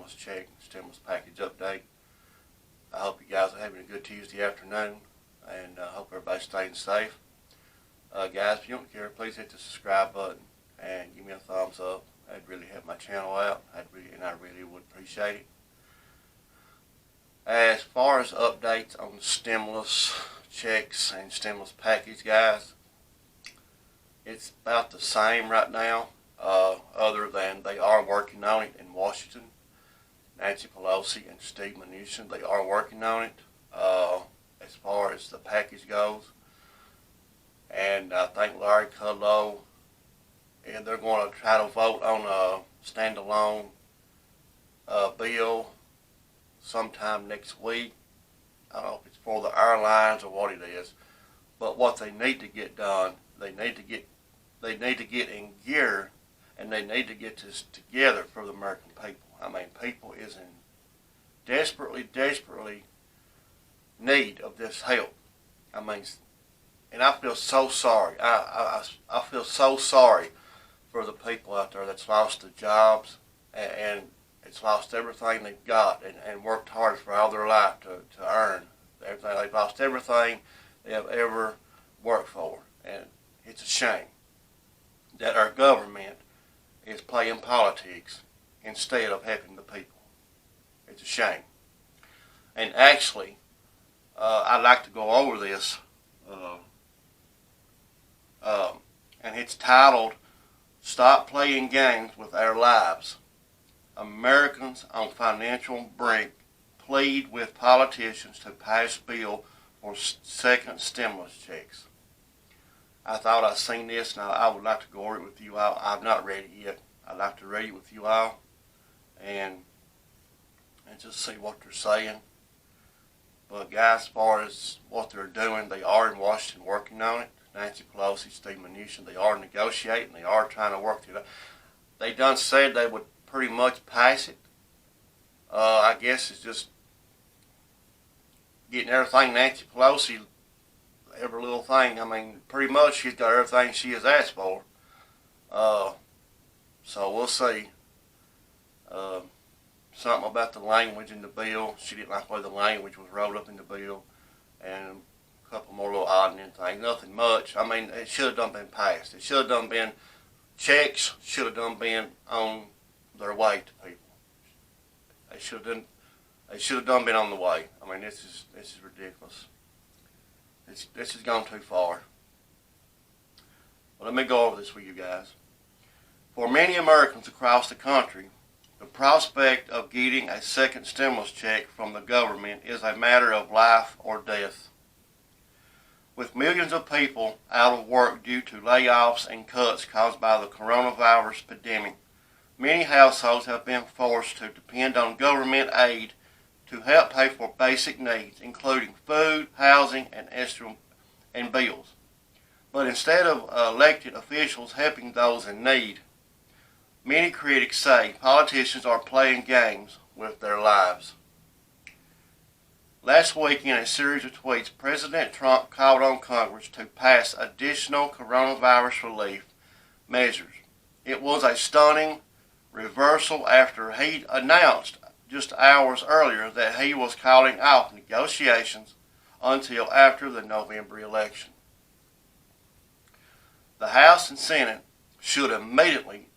stimulus check, stimulus package update. I hope you guys are having a good Tuesday afternoon, and I hope everybody's staying safe. Guys, if you don't care, please hit the subscribe button and give me a thumbs up. That'd really help my channel out, I really would appreciate it. As far as updates on the stimulus checks and stimulus package, guys, it's about the same right now, other than they are working on it in Washington. Nancy Pelosi and Steve Mnuchin, they are working on it as far as the package goes. And I think Larry Kudlow, and they're going to try to vote on a standalone bill sometime next week. I don't know if it's for the airlines or what it is, but what they need to get done, they need to get in gear, and they need to get this together for the American people. I mean, people is in desperately need of this help. I mean, and I feel so sorry. I feel so sorry for the people out there that's lost their jobs and it's lost everything they've got and worked hard for all their life to earn everything. They've lost everything they have ever worked for. And it's a shame that our government is playing politics instead of helping the people. It's a shame. And actually, I'd like to go over this, and it's titled, "Stop Playing Games with Our Lives. Americans on Financial Brink Plead with Politicians to Pass Bill for Second Stimulus Checks." I thought I'd seen this, and I would like to go over it with you all. I've not read it yet. I'd like to read it with you all and just see what they're saying. But guys, as far as what they're doing, they are in Washington working on it. Nancy Pelosi, Steve Mnuchin, they are negotiating. They are trying to work it out. They done said they would pretty much pass it. I guess it's just getting everything Nancy Pelosi, every little thing. I mean, pretty much she's got everything she has asked for. So we'll see. Something about the language in the bill. She didn't like the way the language was rolled up in the bill. And a couple more little odd things. Nothing much. I mean, it should have done been passed. It should have done been, checks should have done been on their way to people. They should have done been on the way. I mean, this is ridiculous. This has gone too far. Well, let me go over this with you guys. For many Americans across the country, the prospect of getting a second stimulus check from the government is a matter of life or death. With millions of people out of work due to layoffs and cuts caused by the coronavirus pandemic, many households have been forced to depend on government aid to help pay for basic needs, including food, housing, and bills. But instead of elected officials helping those in need, many critics say politicians are playing games with their lives. Last week, in a series of tweets, President Trump called on Congress to pass additional coronavirus relief measures. It was a stunning reversal after he announced just hours earlier that he was calling off negotiations until after the November election. The House and Senate should immediately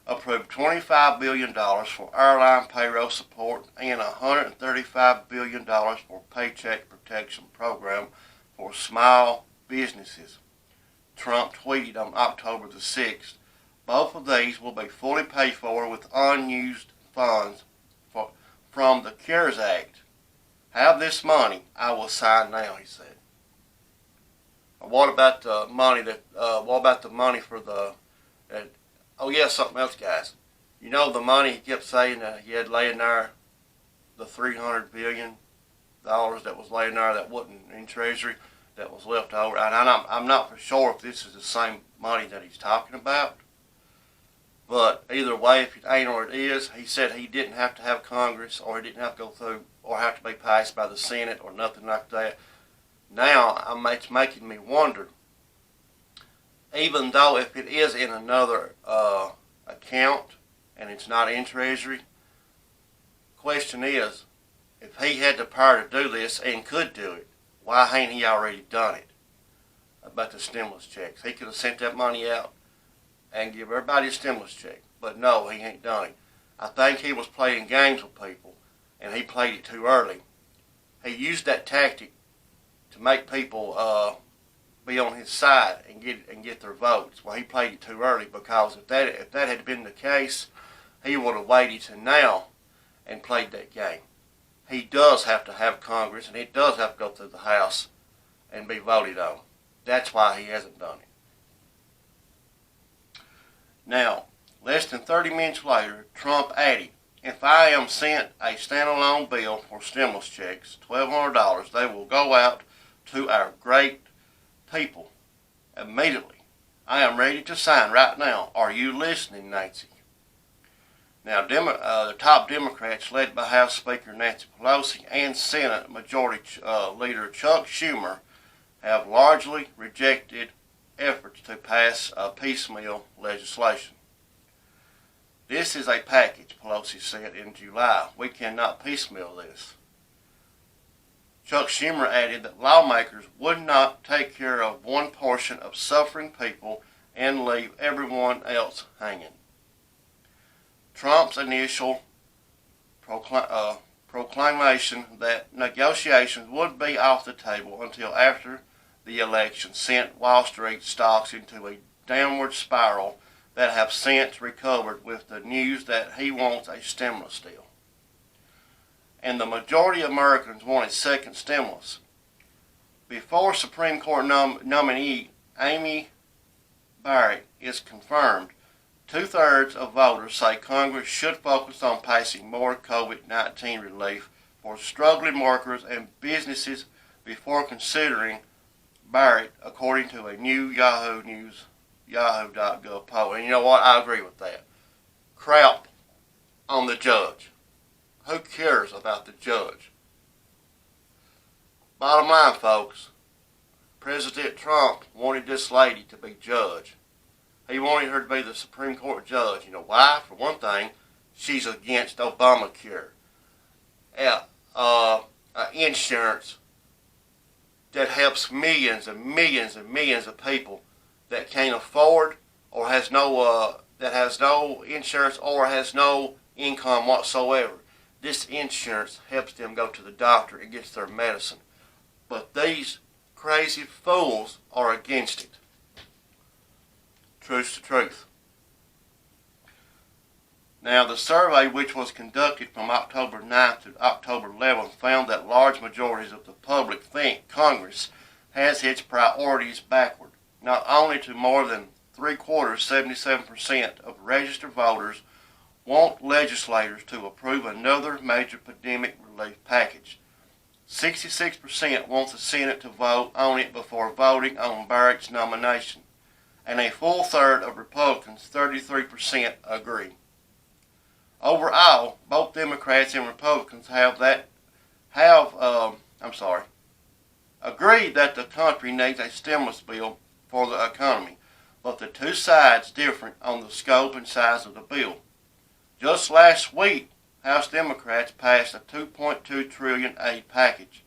approve $25 billion for airline payroll support and $135 billion for Paycheck Protection Program for small businesses. Trump tweeted on October the 6th, both of these will be fully paid for with unused funds from the CARES Act. Have this money, I will sign now, he said. What about the money for the, oh yeah, something else, guys. You know the money he kept saying that he had laying there, the $300 billion that was laying there that wasn't in Treasury, that was left over. And I'm not for sure if this is the same money that he's talking about. But either way, if it ain't or it is, he said he didn't have to have Congress, or he didn't have to go through, or have to be passed by the Senate, or nothing like that. Now, it's making me wonder, even though if it is in another account, and it's not in Treasury, question is, if he had the power to do this and could do it, why ain't he already done it about the stimulus checks? He could have sent that money out and give everybody a stimulus check. But no, he ain't done it. I think he was playing games with people, and he played it too early. He used that tactic to make people be on his side and get their votes. Well, he played it too early, because if that had been the case, he would have waited to now and played that game. He does have to have Congress, and it does have to go through the House and be voted on. That's why he hasn't done it. Now, less than 30 minutes later, Trump added, if I am sent a standalone bill for stimulus checks, $1,200, they will go out to our great people immediately. I am ready to sign right now. Are you listening, Nancy? Now, the top Democrats, led by House Speaker Nancy Pelosi and Senate Majority Leader Chuck Schumer, have largely rejected efforts to pass piecemeal legislation. This is a package, Pelosi said in July. We cannot piecemeal this. Chuck Schumer added that lawmakers would not take care of one portion of suffering people and leave everyone else hanging. Trump's initial proclamation that negotiations would be off the table until after the election sent Wall Street stocks into a downward spiral that have since recovered with the news that he wants a stimulus deal. And the majority of Americans want a second stimulus. Before Supreme Court nominee Amy Barrett is confirmed, 2/3 of voters say Congress should focus on passing more COVID-19 relief for struggling workers and businesses before considering Barrett, according to a new Yahoo.gov poll. And you know what? I agree with that. Crap on the judge. Who cares about the judge? Bottom line, folks, President Trump wanted this lady to be judge. He wanted her to be the Supreme Court judge. You know why? For one thing, she's against Obamacare. Insurance that helps millions and millions and millions of people that can't afford or has no insurance or has no income whatsoever. This insurance helps them go to the doctor and gets their medicine. But these crazy fools are against it. Truth's the truth. Now, the survey, which was conducted from October 9th to October 11th, found that large majorities of the public think Congress has its priorities backward. Not only to more than 3/4, 77% of registered voters want legislators to approve another major pandemic relief package. 66% want the Senate to vote on it before voting on Barrett's nomination. And a full third of Republicans, 33%, agree. Overall, both Democrats and Republicans agreed that the country needs a stimulus bill for the economy, but the two sides differ on the scope and size of the bill. Just last week, House Democrats passed a $2.2 trillion aid package,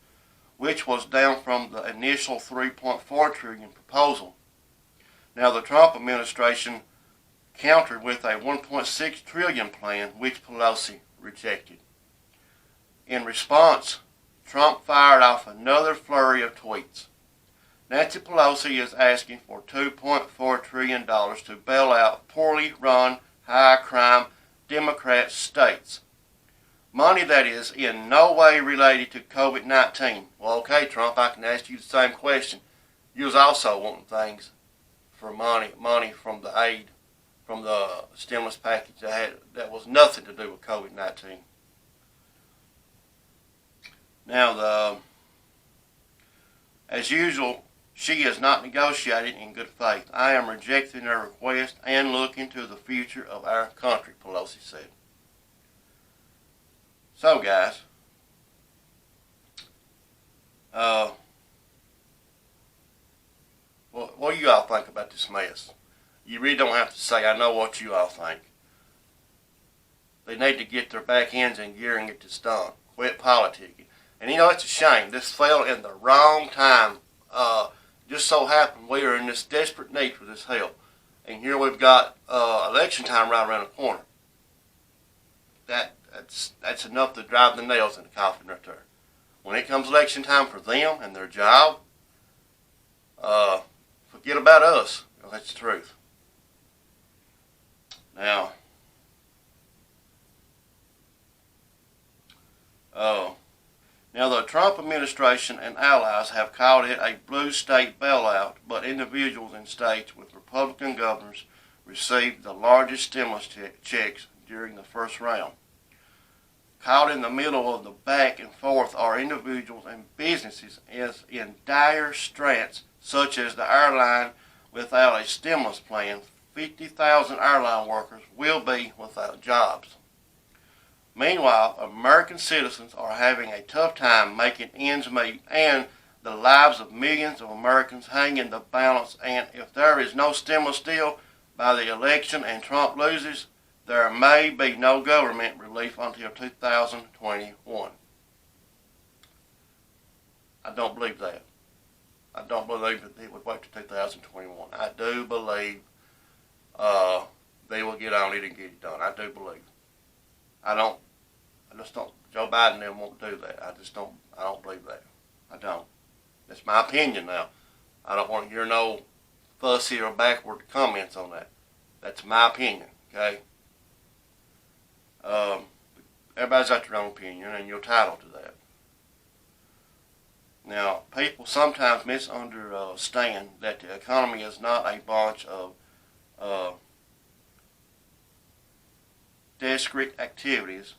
which was down from the initial $3.4 trillion proposal. Now, the Trump administration countered with a $1.6 trillion plan, which Pelosi rejected. In response, Trump fired off another flurry of tweets. Nancy Pelosi is asking for $2.4 trillion to bail out poorly run, high-crime Democrat states. Money that is in no way related to COVID-19. Well, okay, Trump, I can ask you the same question. You was also wanting things for money from the aid, from the stimulus package that was nothing to do with COVID-19. Now, as usual, she has not negotiated in good faith. I am rejecting her request and looking to the future of our country, Pelosi said. So, guys, what do you all think about this mess? You really don't have to say, I know what you all think. They need to get their back ends in gear and get this done. Quit politicking. And you know, it's a shame. This fell in the wrong time. Just so happened we are in this desperate need for this help. And here we've got election time right around the corner. That's enough to drive the nails in the coffin right there. When it comes election time for them and their job, forget about us. You know, that's the truth. Now, the Trump administration and allies have called it a blue state bailout, but individuals in states with Republican governors received the largest stimulus checks during the first round. Caught in the middle of the back and forth are individuals and businesses as in dire straits, such as the airline without a stimulus plan. 50,000 airline workers will be without jobs. Meanwhile, American citizens are having a tough time making ends meet, and the lives of millions of Americans hang in the balance, and if there is no stimulus deal by the election and Trump loses, there may be no government relief until 2021. I don't believe that. I don't believe that they would wait till 2021. I do believe they will get on it and get it done. I do believe. I just don't. Joe Biden and them won't do that. I don't believe that. I don't. That's my opinion now. I don't want to hear no fussy or backward comments on that. That's my opinion, okay? Everybody's got their own opinion, and you're entitled to that. Now, people sometimes misunderstand that the economy is not a bunch of discrete activities.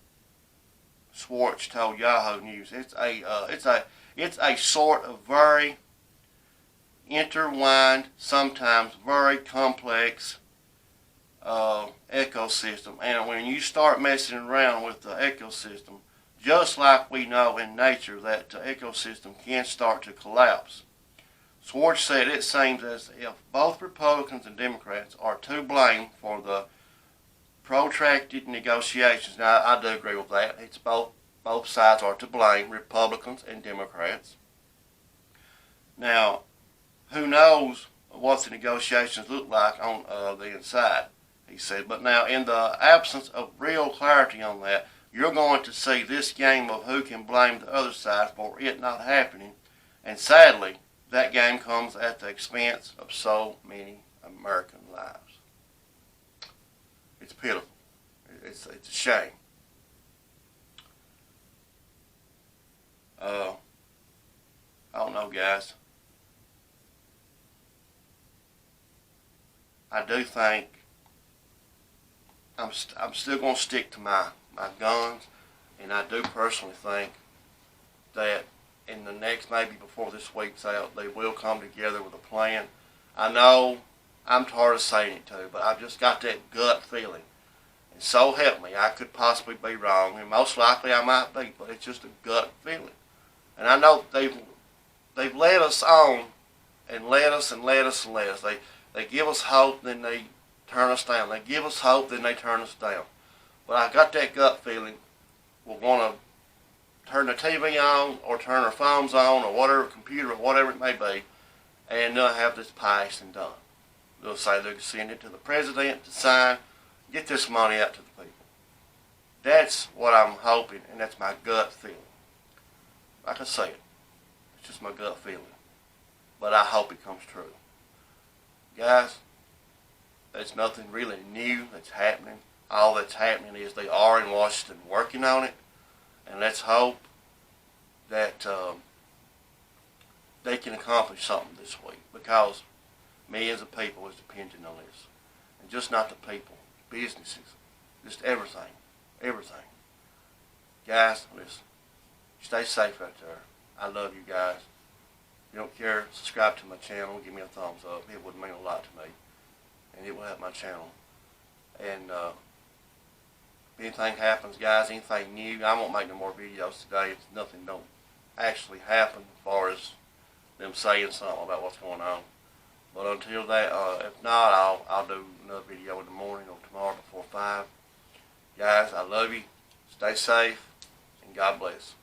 Schwartz told Yahoo News, it's a sort of very intertwined, sometimes very complex ecosystem. And when you start messing around with the ecosystem, just like we know in nature that the ecosystem can start to collapse. Schwartz said it seems as if both Republicans and Democrats are to blame for the protracted negotiations. Now, I do agree with that. It's both sides are to blame, Republicans and Democrats. Now, who knows what the negotiations look like on the inside, he said. But now, in the absence of real clarity on that, you're going to see this game of who can blame the other side for it not happening. And sadly, that game comes at the expense of so many American lives. It's pitiful. It's a shame. I don't know, guys. I do think I'm still going to stick to my guns, and I do personally think that in the next, maybe before this week's out, they will come together with a plan. I know I'm tired of saying it too, but I've just got that gut feeling. And so help me, I could possibly be wrong, and most likely I might be, but it's just a gut feeling. And I know they've led us on and led us and led us and led us. They give us hope, then they turn us down. They give us hope, then they turn us down. But I got that gut feeling we'll want to turn the TV on or turn our phones on or whatever, computer or whatever it may be, and they'll have this passed and done. They'll say they'll send it to the president to sign, get this money out to the people. That's what I'm hoping, and that's my gut feeling. Like I said, it's just my gut feeling. But I hope it comes true. Guys, there's nothing really new that's happening. All that's happening is they are in Washington working on it. And let's hope that they can accomplish something this week. Because millions of people is depending on this. And just not the people, businesses, just everything. Everything. Guys, listen. Stay safe out there. I love you guys. If you don't care, subscribe to my channel. Give me a thumbs up. It would mean a lot to me. And it will help my channel. And if anything happens, guys, anything new, I won't make no more videos today. If nothing don't actually happen as far as them saying something about what's going on. But until that, if not, I'll do another video in the morning or tomorrow before 5. Guys, I love you. Stay safe, and God bless.